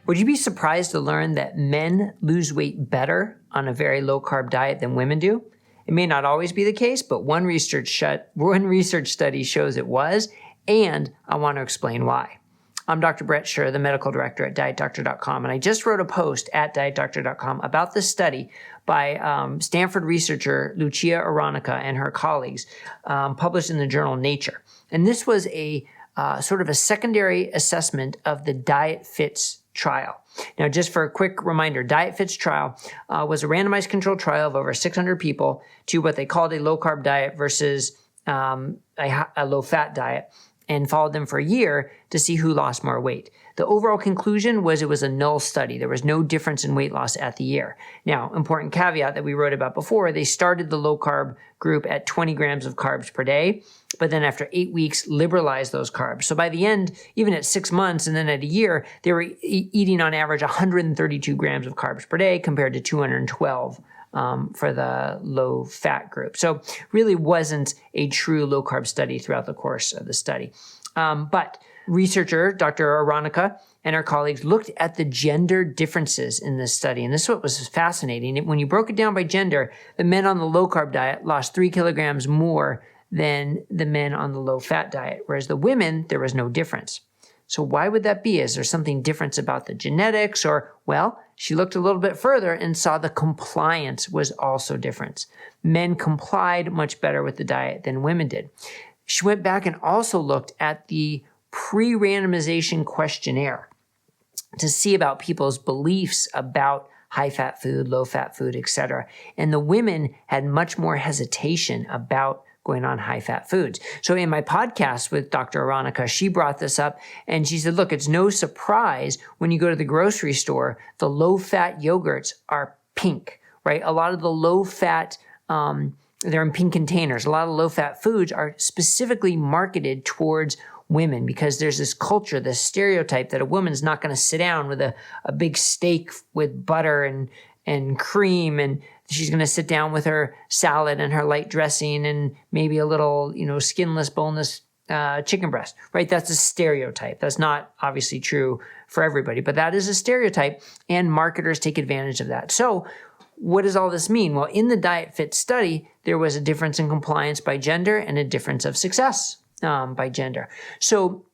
Would you be surprised to learn that men lose weight better on a very low-carb diet than women do? It may not always be the case, but one research study shows it was, and I want to explain why. I'm Dr. Brett Scher, the medical director at DietDoctor.com, and I just wrote a post at DietDoctor.com about this study by Stanford researcher Lucia Aronica and her colleagues, published in the journal Nature. And this was a sort of a secondary assessment of the DIETFITS trial. Now, just for a quick reminder, DIETFITS trial was a randomized controlled trial of over 600 people to what they called a low-carb diet versus a low-fat diet, and followed them for a year to see who lost more weight. The overall conclusion was it was a null study. There was no difference in weight loss at the year. Now, important caveat that we wrote about before, they started the low-carb group at 20 grams of carbs per day, but then after 8 weeks, liberalized those carbs. So by the end, even at 6 months and then at a year, they were eating on average 132 grams of carbs per day compared to 212 for the low-fat group. So really wasn't a true low-carb study throughout the course of the study. But researcher Dr. Aronica and her colleagues looked at the gender differences in this study. And this is what was fascinating. When you broke it down by gender, the men on the low-carb diet lost 3 kilograms more than the men on the low-fat diet, whereas the women, there was no difference. So why would that be? Is there something different about the genetics? Or, well, she looked a little bit further and saw the compliance was also different. Men complied much better with the diet than women did. She went back and also looked at the pre-randomization questionnaire to see about people's beliefs about high-fat food, low-fat food, etc. And the women had much more hesitation about going on high-fat foods. So in my podcast with Dr. Aronica, she brought this up and she said, look, it's no surprise when you go to the grocery store, the low-fat yogurts are pink, right? A lot of the low-fat, they're in pink containers. A lot of low-fat foods are specifically marketed towards women because there's this culture, this stereotype that a woman's not going to sit down with a big steak with butter and cream, and she's going to sit down with her salad and her light dressing and maybe a little, skinless, boneless chicken breast, right? That's a stereotype. That's not obviously true for everybody, but that is a stereotype, and marketers take advantage of that. So what does all this mean? Well, in the DIETFITS study, there was a difference in compliance by gender and a difference of success by gender. So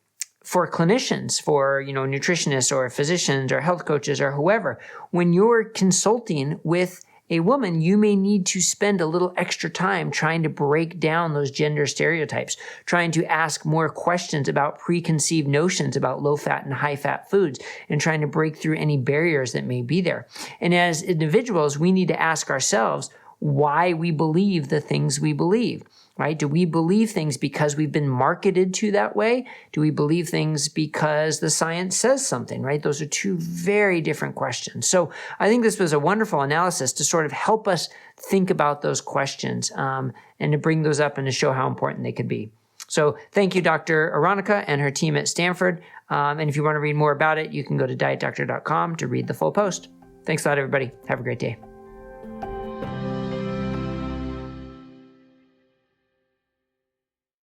for clinicians, for nutritionists or physicians or health coaches or whoever, when you're consulting with a woman, you may need to spend a little extra time trying to break down those gender stereotypes, trying to ask more questions about preconceived notions about low-fat and high-fat foods, and trying to break through any barriers that may be there. And as individuals, we need to ask ourselves why we believe the things we believe. Right? Do we believe things because we've been marketed to that way? Do we believe things because the science says something, right? Those are two very different questions. So I think this was a wonderful analysis to sort of help us think about those questions and to bring those up and to show how important they could be. So thank you, Dr. Aronica and her team at Stanford. And if you want to read more about it, you can go to DietDoctor.com to read the full post. Thanks a lot, everybody. Have a great day.